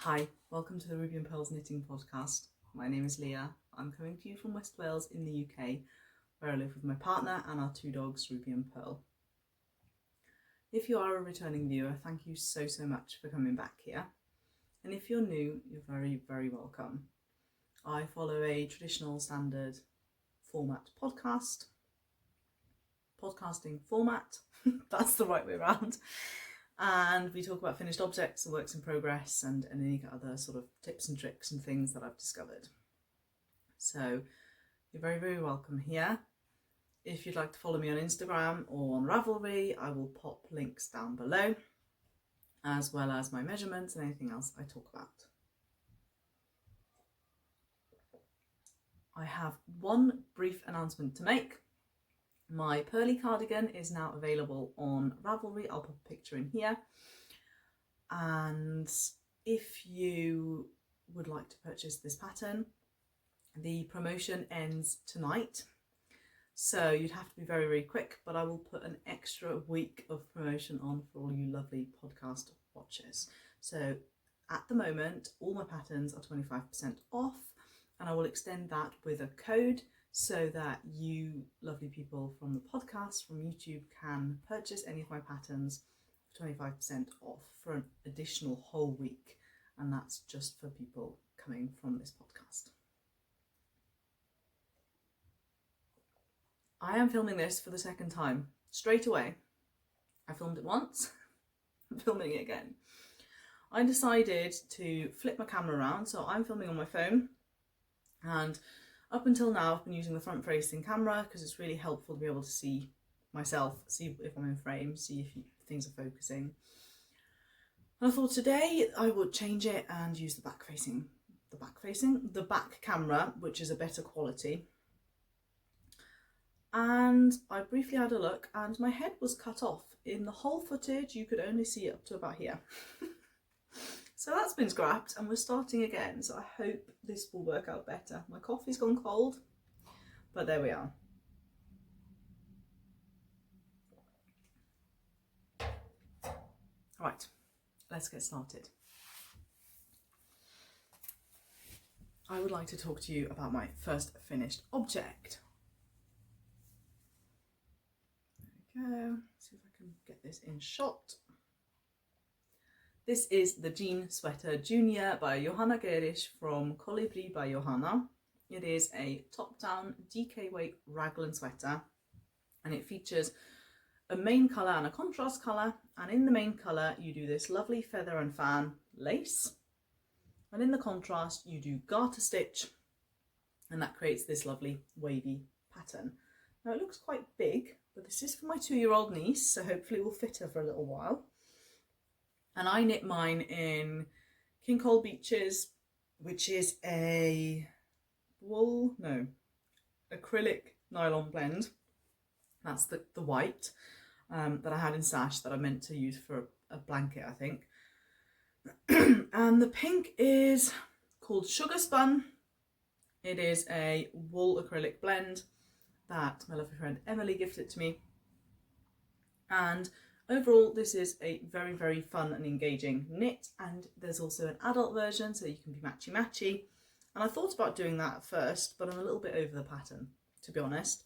Hi, welcome to the Ruby and Pearls Knitting Podcast. My name is Leah. I'm coming to you from West Wales in the UK, where I live with my partner and our two dogs, Ruby and Pearl. If you are a returning viewer, thank you so much for coming back here. And if you're new, you're very welcome. I follow a traditional standard format podcasting format. That's the right way around. And we talk about finished objects, works in progress, and any other sort of tips and tricks and things that I've discovered. So you're very welcome here. If you'd like to follow me on Instagram or on Ravelry, I will pop links down below, as well as my measurements and anything else I talk about. I have one brief announcement to make. My pearly cardigan is now available on Ravelry. I'll put a picture in here. And if you would like to purchase this pattern, the promotion ends tonight. So you'd have to be very quick, but I will put an extra week of promotion on for all you lovely podcast watchers. So at the moment, all my patterns are 25% off, and I will extend that with a code so that you lovely people from the podcast, from YouTube, can purchase any of my patterns for 25% off for an additional whole week. And that's just for people coming from this podcast. I am filming this for the second time, straight away. I filmed it once, I'm filming it again. I decided to flip my camera around, so I'm filming on my phone, and up until now I've been using the front facing camera because it's really helpful to be able to see myself, see if I'm in frame, see if things are focusing. And I thought today I would change it and use the back camera, which is a better quality. And I briefly had a look, and my head was cut off. In the whole footage you could only see it up to about here. So that's been scrapped and we're starting again, so I hope this will work out better. My coffee's gone cold, but there we are. Right, let's get started. I would like to talk to you about my first finished object. There we go, see if I can get this in shot. This is the Jean Sweater Junior by Johanna from Kolibri by Johanna. It is a top-down DK weight raglan sweater, and it features a main colour and a contrast colour, and in the main colour you do this lovely feather and fan lace, and in the contrast you do garter stitch, and that creates this lovely wavy pattern. Now it looks quite big, but this is for my 2-year-old niece, so hopefully it will fit her for a little while. And I knit mine in King Cole Beaches, which is a acrylic nylon blend. That's the white that I had in stash that I meant to use for a blanket, I think. And the pink is called Sugar Spun. It is a wool acrylic blend that my lovely friend Emily gifted to me. And overall, this is a very fun and engaging knit, and there's also an adult version so you can be matchy. And I thought about doing that at first, but I'm a little bit over the pattern, to be honest.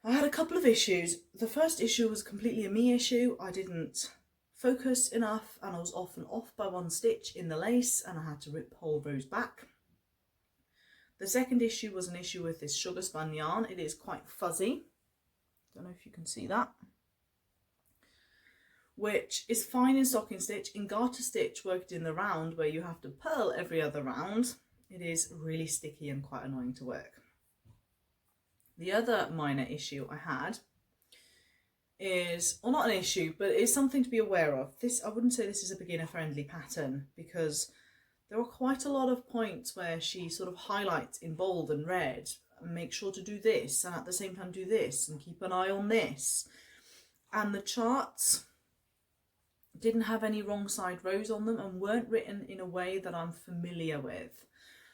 I had a couple of issues. The first issue was completely a me issue. I didn't focus enough, and I was often off by one stitch in the lace, and I had to rip whole rows back. The second issue was an issue with this sugar spun yarn. It is quite fuzzy. Don't know if you can see that. Which is fine in stocking stitch. In garter stitch, worked in the round where you have to purl every other round, it is really sticky and quite annoying to work. The other minor issue I had is, or not an issue, but it's something to be aware of. This, I wouldn't say this is a beginner friendly pattern, because there are quite a lot of points where she sort of highlights in bold and red, and make sure to do this, and at the same time do this, and keep an eye on this. And the charts didn't have any wrong side rows on them and weren't written in a way that I'm familiar with.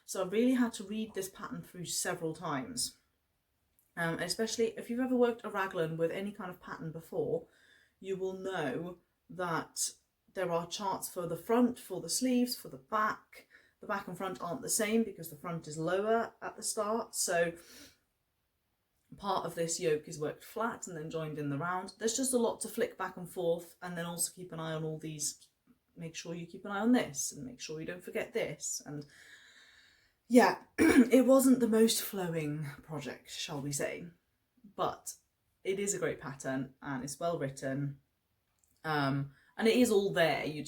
So I really had to read this pattern through several times. Especially if you've ever worked a raglan with any kind of pattern before, you will know that There are charts for the front, for the sleeves, for the back. The back and front aren't the same because the front is lower at the start. So part of this yoke is worked flat and then joined in the round. There's just a lot to flick back and forth, and then also keep an eye on all these. Make sure you keep an eye on this and make sure you don't forget this. And yeah, it wasn't the most flowing project, shall we say, but it is a great pattern and it's well written. And it is all there. You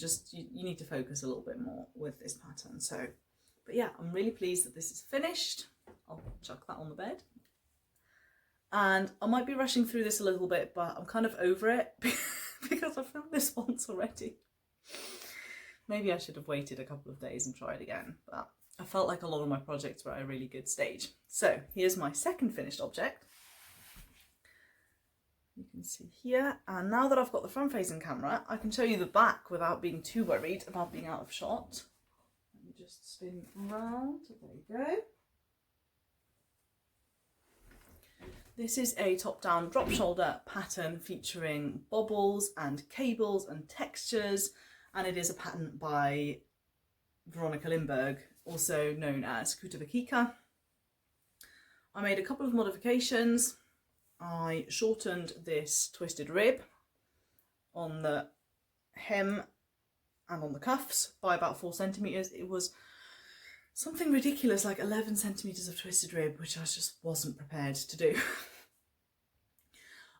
need to focus a little bit more with this pattern. So, but yeah, I'm really pleased that this is finished. I'll chuck that on the bed. And I might be rushing through this a little bit, but I'm kind of over it because I've filmed this once already. Maybe I should have waited a couple of days and tried again, but I felt like a lot of my projects were at a really good stage. So here's my second finished object. You can see here, and now that I've got the front facing camera, I can show you the back without being too worried about being out of shot. Let me just spin around, there you go. This is a top-down drop shoulder pattern featuring bobbles and cables and textures, and it is a pattern by Veronica Lindberg, also known as Kutovakika. I made a couple of modifications. I shortened this twisted rib on the hem and on the cuffs by about 4 centimetres. It was something ridiculous, like 11 centimetres of twisted rib, which I just wasn't prepared to do.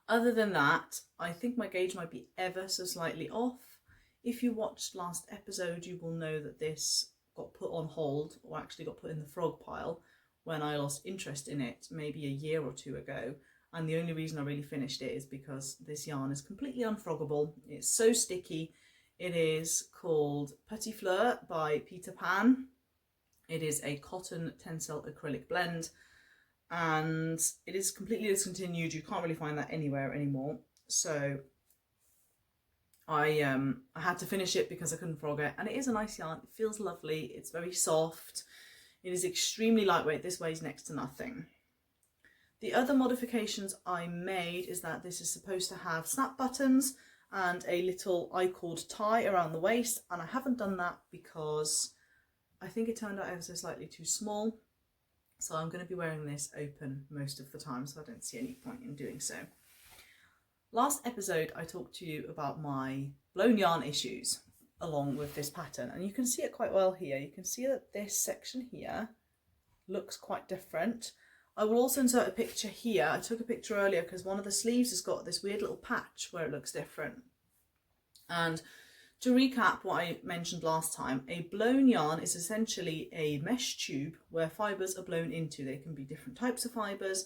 Other than that, I think my gauge might be ever so slightly off. If you watched last episode, you will know that this got put on hold, or actually got put in the frog pile, when I lost interest in it maybe a year or two ago. And the only reason I really finished it is because this yarn is completely unfroggable. It's so sticky. It is called Petit Fleur by Peter Pan. It is a cotton tencel acrylic blend, and it is completely discontinued. You can't really find that anywhere anymore. So I had to finish it because I couldn't frog it, and it is a nice yarn. It feels lovely. It's very soft. It is extremely lightweight. This weighs next to nothing. The other modifications I made is that this is supposed to have snap buttons and a little I-cord tie around the waist, and I haven't done that because I think it turned out ever so slightly too small. So I'm going to be wearing this open most of the time, so I don't see any point in doing so. Last episode I talked to you about my blown yarn issues along with this pattern, and you can see it quite well here. You can see that this section here looks quite different. I will also insert a picture here. I took a picture earlier because one of the sleeves has got this weird little patch where it looks different. And to recap what I mentioned last time, a blown yarn is essentially a mesh tube where fibres are blown into. They can be different types of fibres,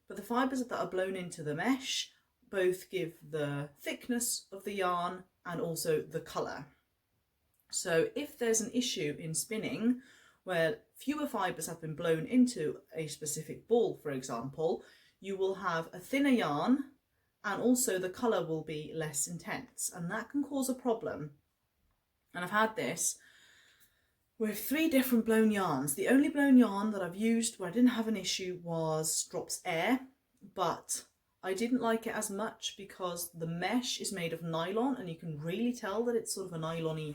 but the fibres that are blown into the mesh both give the thickness of the yarn and also the colour. So if there's an issue in spinning where fewer fibres have been blown into a specific ball, for example, you will have a thinner yarn and also the colour will be less intense, and that can cause a problem. And I've had this with 3 different blown yarns. The only blown yarn that I've used where I didn't have an issue was Drops Air, but I didn't like it as much because the mesh is made of nylon and you can really tell that it's sort of a nylon-y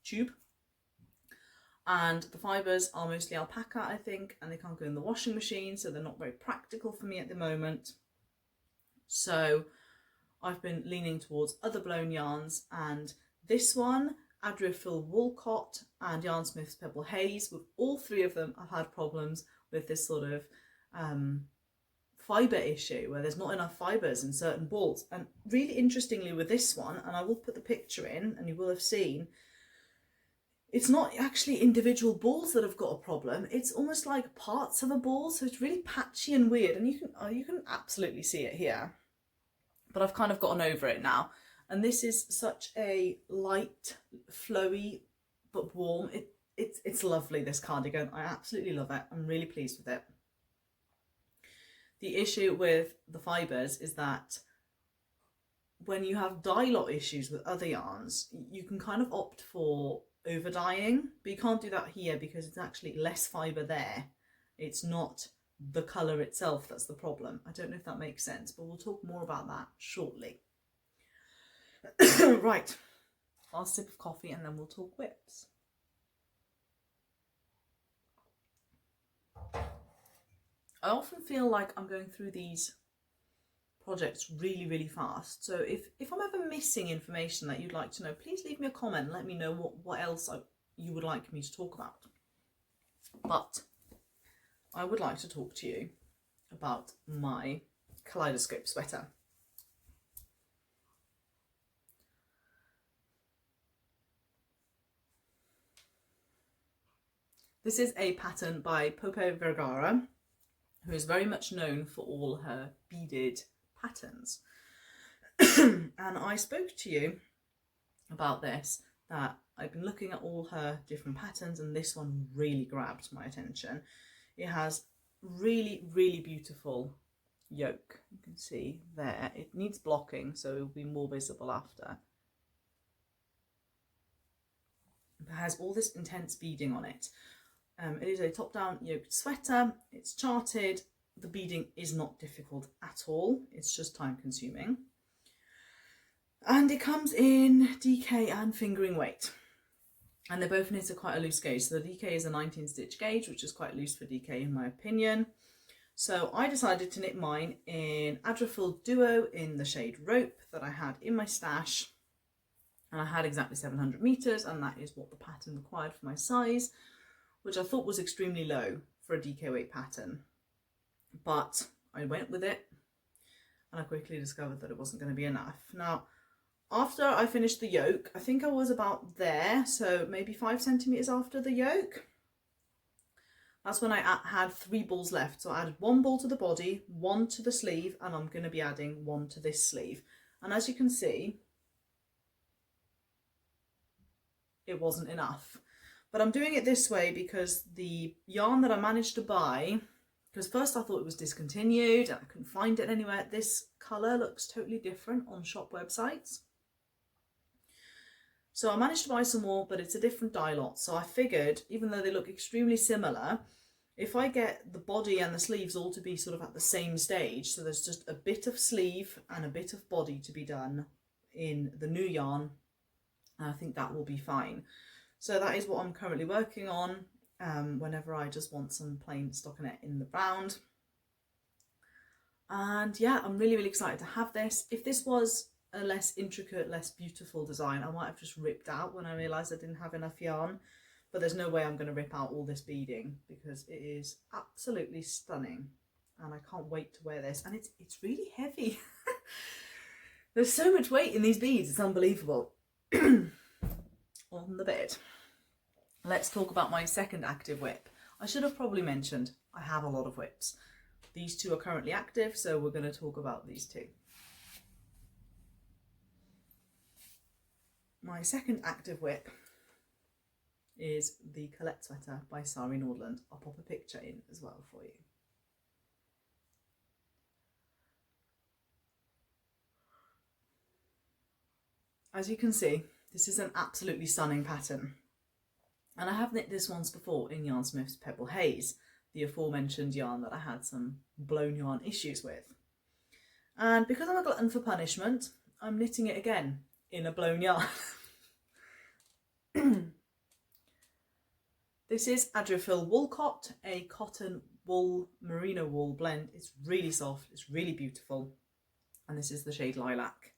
tube. And the fibres are mostly alpaca, I think, and they can't go in the washing machine, so they're not very practical for me at the moment. So I've been leaning towards other blown yarns, and this one, Adriaphil Woolcott and Yarnsmith's Pebble Haze, with all 3 of them I've had problems with this sort of fibre issue where there's not enough fibres in certain balls. And really interestingly with this one, and I will put the picture in and you will have seen, it's not actually individual balls that have got a problem. It's almost like parts of a ball, so it's really patchy and weird, and you can absolutely see it here. But I've kind of gotten over it now. And this is such a light, flowy, but warm. It's lovely, this cardigan. I absolutely love it. I'm really pleased with it. The issue with the fibres is that when you have dye lot issues with other yarns, you can kind of opt for over dyeing, but you can't do that here because it's actually less fibre there. It's not the colour itself that's the problem. I don't know if that makes sense, but we'll talk more about that shortly. Right, last sip of coffee, and then we'll talk whips. I often feel like I'm going through these projects really, really fast. So if I'm ever missing information that you'd like to know, please leave me a comment and let me know what else you would like me to talk about. But I would like to talk to you about my Kaleidoscope sweater. This is a pattern by Pope Vergara, who is very much known for all her beaded patterns. And I spoke to you about this, that I've been looking at all her different patterns, and this one really grabbed my attention. It has really, really beautiful yoke. You can see there. It needs blocking, so it will be more visible after. It has all this intense beading on it. It is a top-down yoked sweater. It's charted. The beading is not difficult at all. It's just time-consuming. And it comes in DK and fingering weight. And they're both knit at quite a loose gauge. So the DK is a 19-stitch gauge, which is quite loose for DK in my opinion. So I decided to knit mine in Adrifill Duo in the shade Rope that I had in my stash. And I had exactly 700 meters, and that is what the pattern required for my size, which I thought was extremely low for a DK weight pattern. But I went with it, and I quickly discovered that it wasn't going to be enough. Now, after I finished the yoke, I think I was about there, so maybe 5 centimeters after the yoke. That's when I had 3 balls left. So I added 1 ball to the body, 1 to the sleeve, and I'm going to be adding 1 to this sleeve. And as you can see, it wasn't enough. But I'm doing it this way because the yarn that I managed to buy, because first I thought it was discontinued and I couldn't find it anywhere. This colour looks totally different on shop websites. So I managed to buy some more, but it's a different dye lot. So I figured, even though they look extremely similar, if I get the body and the sleeves all to be sort of at the same stage, so there's just a bit of sleeve and a bit of body to be done in the new yarn, I think that will be fine. So that is what I'm currently working on whenever I just want some plain stockinette in the round. And yeah, I'm really, really excited to have this. If this was a less intricate, less beautiful design, I might have just ripped out when I realised I didn't have enough yarn. But there's no way I'm going to rip out all this beading because it is absolutely stunning. And I can't wait to wear this. And it's really heavy. There's so much weight in these beads, it's unbelievable. On the bed. Let's talk about my second active whip. I should have probably mentioned I have a lot of whips. These 2 are currently active, so we're going to talk about these 2. My second active whip is the Colette sweater by Sari Nordlund. I'll pop a picture in as well for you. As you can see, this is an absolutely stunning pattern. And I have knit this once before in Yarnsmith's Pebble Haze, the aforementioned yarn that I had some blown yarn issues with. And because I'm a glutton for punishment, I'm knitting it again in a blown yarn. This is Adrifill Woolcott, a cotton wool merino wool blend. It's really soft, it's really beautiful. And this is the shade Lilac,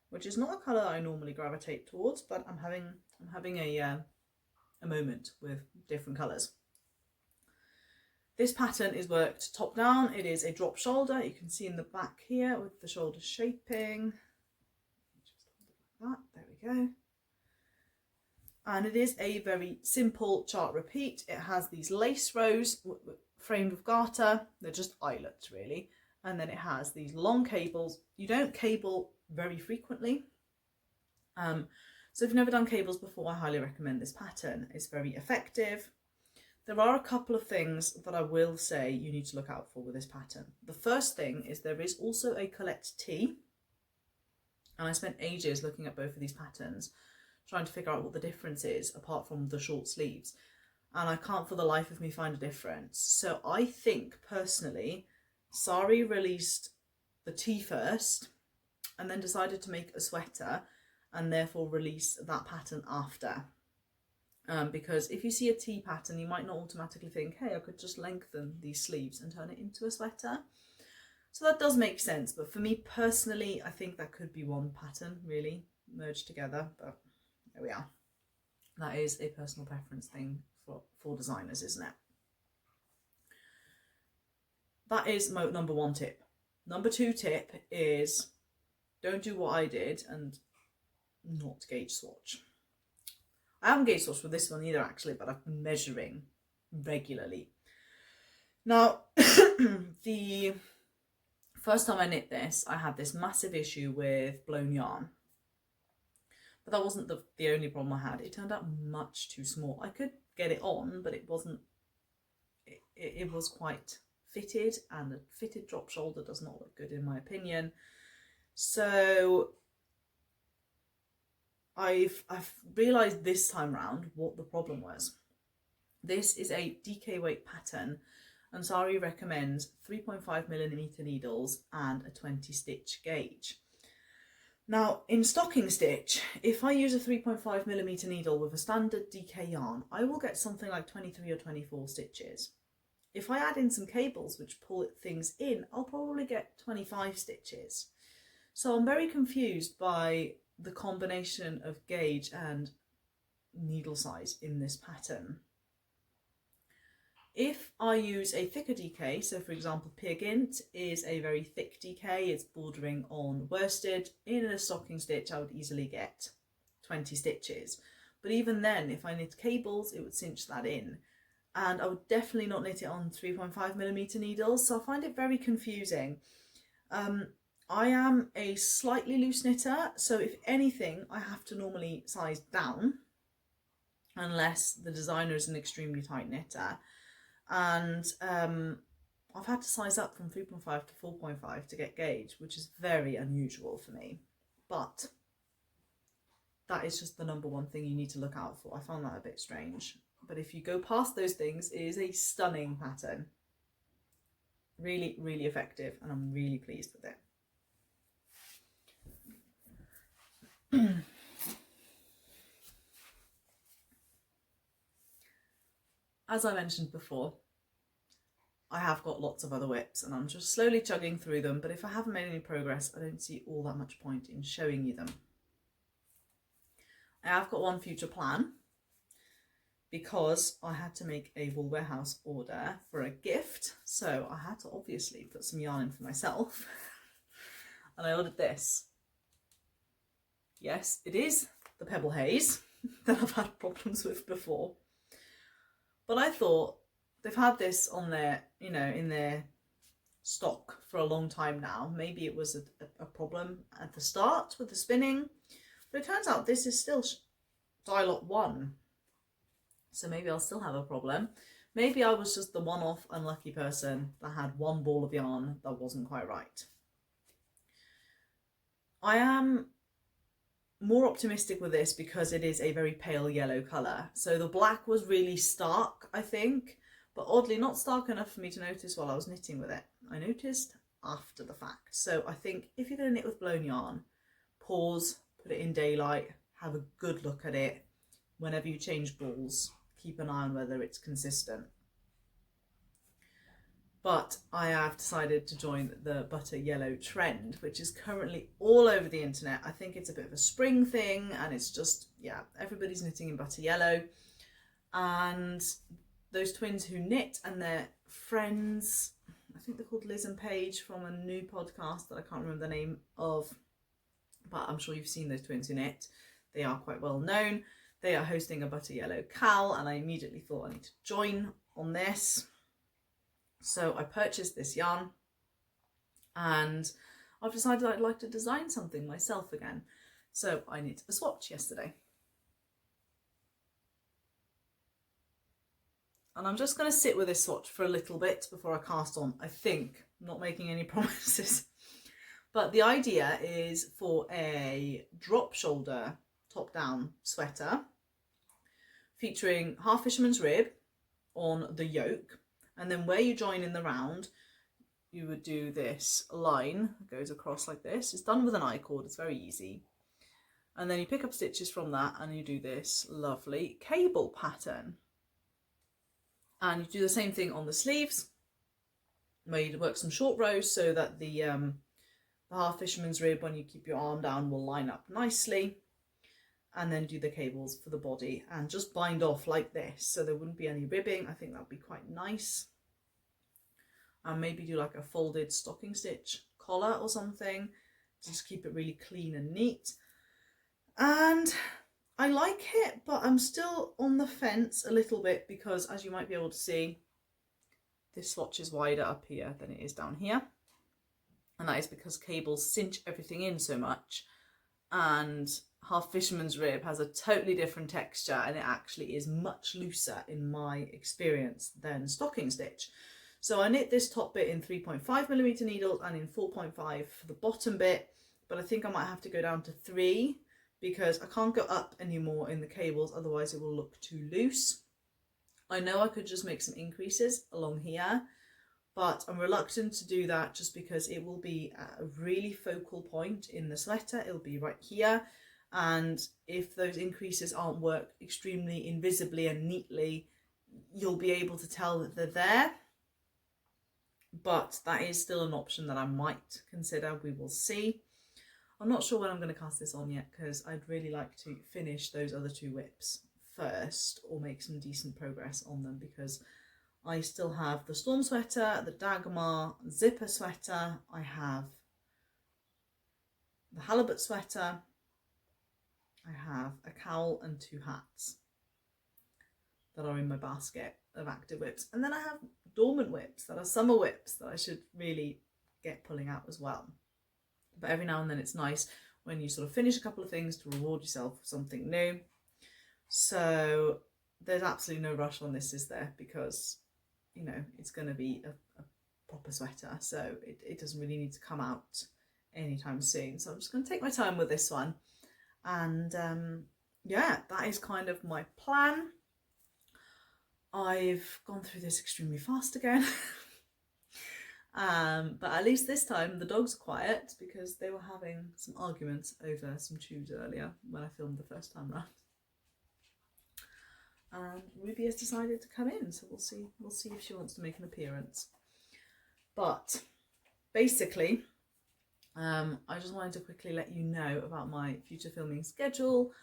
which is not a colour I normally gravitate towards, but I'm having a moment with different colours. This pattern is worked top down. It is a drop shoulder. You can see in the back here with the shoulder shaping. Just hold it like that. There we go. And it is a very simple chart repeat. It has these lace rows framed with garter. They're just eyelets really. And then it has these long cables. You don't cable very frequently. So if you've never done cables before, I highly recommend this pattern. It's very effective. There are a couple of things that I will say you need to look out for with this pattern. The first thing is there is also a Colette tee. And I spent ages looking at both of these patterns, trying to figure out what the difference is apart from the short sleeves. And I can't for the life of me find a difference. So I think personally, Sari released the tee first and then decided to make a sweater and therefore release that pattern after. Because if you see a T pattern, you might not automatically think, hey, I could just lengthen these sleeves and turn it into a sweater. So that does make sense, but for me personally, I think that could be one pattern really merged together, but there we are. That is a personal preference thing for designers, isn't it? That is my number one tip. Number two tip is don't do what I did and not gauge swatch. I haven't gauge swatched with this one either actually, but I've been measuring regularly. Now, the first time I knit this, I had this massive issue with blown yarn. But that wasn't the only problem I had. It turned out much too small. I could get it on, but it wasn't, it was quite fitted, and a fitted drop shoulder does not look good in my opinion. So I've realised this time round what the problem was. This is a DK weight pattern, and Sari recommends 3.5mm needles and a 20 stitch gauge. Now in stocking stitch, if I use a 3.5mm needle with a standard DK yarn, I will get something like 23 or 24 stitches. If I add in some cables which pull things in, I'll probably get 25 stitches. So I'm very confused by the combination of gauge and needle size in this pattern. If I use a thicker DK, so for example Peer Gynt is a very thick DK, it's bordering on worsted, in a stocking stitch I would easily get 20 stitches. But even then, if I knit cables, it would cinch that in. And I would definitely not knit it on 3.5mm needles, so I find it very confusing. I am a slightly loose knitter, so if anything, I have to normally size down, unless the designer is an extremely tight knitter. And I've had to size up from 3.5 to 4.5 to get gauge, which is very unusual for me. But that is just the number one thing you need to look out for. I found that a bit strange. But if you go past those things, it is a stunning pattern. Really, really effective, and I'm really pleased with it. As I mentioned before, I have got lots of other whips and I'm just slowly chugging through them, but if I haven't made any progress, I don't see all that much point in showing you them. I have got one future plan, because I had to make a wool warehouse order for a gift, so I had to obviously put some yarn in for myself. And I ordered this. Yes, it is the Pebble Haze that I've had problems with before. But I thought they've had this on their, you know, in their stock for a long time now. Maybe it was a problem at the start with the spinning, but it turns out this is still dye lot 1. So maybe I'll still have a problem. Maybe I was just the one-off unlucky person that had one ball of yarn that wasn't quite right. I am more optimistic with this because it is a very pale yellow colour. So the black was really stark, I think, but oddly not stark enough for me to notice while I was knitting with it. I noticed after the fact. So I think if you're going to knit with blown yarn, pause, put it in daylight, have a good look at it. Whenever you change balls, keep an eye on whether it's consistent. But I have decided to join the butter yellow trend, which is currently all over the internet. I think it's a bit of a spring thing, and it's just, yeah, everybody's knitting in butter yellow. And those twins who knit and their friends, I think they're called Liz and Paige from a new podcast that I can't remember the name of, but I'm sure you've seen those twins who knit. They are quite well known. They are hosting a butter yellow cal, and I immediately thought I need to join on this. So I purchased this yarn, and I've decided I'd like to design something myself again. So I knit a swatch yesterday. And I'm just going to sit with this swatch for a little bit before I cast on, I think. I'm not making any promises. But the idea is for a drop shoulder top down sweater featuring half fisherman's rib on the yoke, and then where you join in the round you would do this line that goes across like this. It's done with an I-cord, it's very easy, And then you pick up stitches from that and you do this lovely cable pattern. And you do the same thing on the sleeves, where you work some short rows so that the half fisherman's rib, when you keep your arm down, will line up nicely. And then do the cables for the body and just bind off like this, so there wouldn't be any ribbing. I think that would be quite nice. And maybe do like a folded stocking stitch collar or something, just keep it really clean and neat. And I like it, but I'm still on the fence a little bit, because as you might be able to see, this swatch is wider up here than it is down here. And that is because cables cinch everything in so much, and half fisherman's rib has a totally different texture, and it actually is much looser in my experience than stocking stitch. So I knit this top bit in 3.5mm needles and in 4.5 for the bottom bit, but I think I might have to go down to 3 because I can't go up anymore in the cables, otherwise it will look too loose. I know I could just make some increases along here, but I'm reluctant to do that just because it will be at a really focal point in the sweater. It'll be right here. And if those increases aren't worked extremely invisibly and neatly, you'll be able to tell that they're there. But that is still an option that I might consider. We will see. I'm not sure when I'm going to cast this on yet, because I'd really like to finish those other 2 whips first, or make some decent progress on them, because I still have the storm sweater, the Dagmar zipper sweater, I have the halibut sweater, I have a cowl and 2 hats that are in my basket of active whips. And then I have dormant whips that are summer whips that I should really get pulling out as well. But every now and then it's nice when you sort of finish a couple of things to reward yourself with something new. So there's absolutely no rush on this, is there? Because, you know, it's going to be a proper sweater, so it doesn't really need to come out anytime soon. So I'm just going to take my time with this one. And yeah, that is kind of my plan. I've gone through this extremely fast again. But at least this time the dogs are quiet, because they were having some arguments over some chews earlier when I filmed the first time round. And Ruby has decided to come in, so we'll see if she wants to make an appearance. But basically, I just wanted to quickly let you know about my future filming schedule.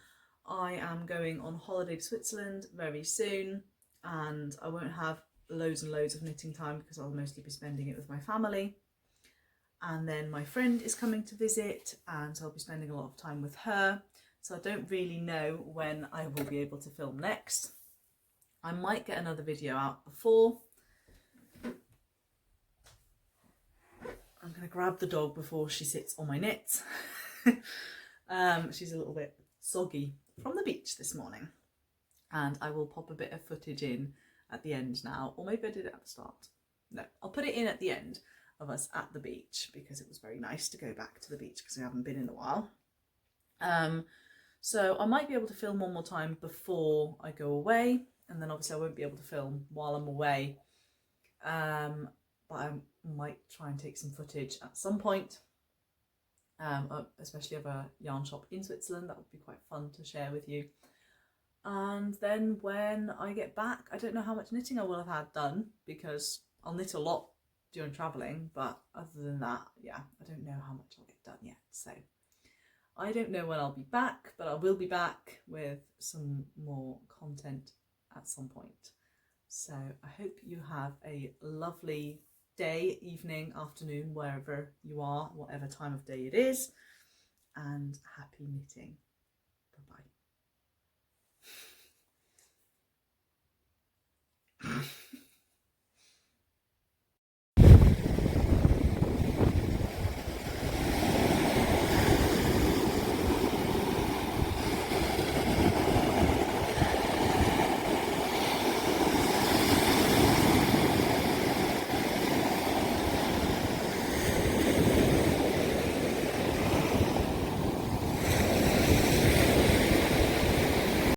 I am going on holiday to Switzerland very soon, and I won't have loads and loads of knitting time because I'll mostly be spending it with my family. And then my friend is coming to visit, and so I'll be spending a lot of time with her. So I don't really know when I will be able to film next. I might get another video out before. I'm going to grab the dog before she sits on my knits. She's a little bit soggy from the beach this morning. And I will pop a bit of footage in at the end now. Or maybe I did it at the start. No, I'll put it in at the end of us at the beach, because it was very nice to go back to the beach because we haven't been in a while. So I might be able to film one more time before I go away, and then obviously I won't be able to film while I'm away. But I might try and take some footage at some point, especially of a yarn shop in Switzerland. That would be quite fun to share with you. And then when I get back, I don't know how much knitting I will have had done, because I'll knit a lot during travelling, but other than that, yeah, I don't know how much I'll get done yet. So I don't know when I'll be back, but I will be back with some more content at some point. So I hope you have a lovely day, evening, afternoon, wherever you are, whatever time of day it is, and happy knitting. Bye-bye.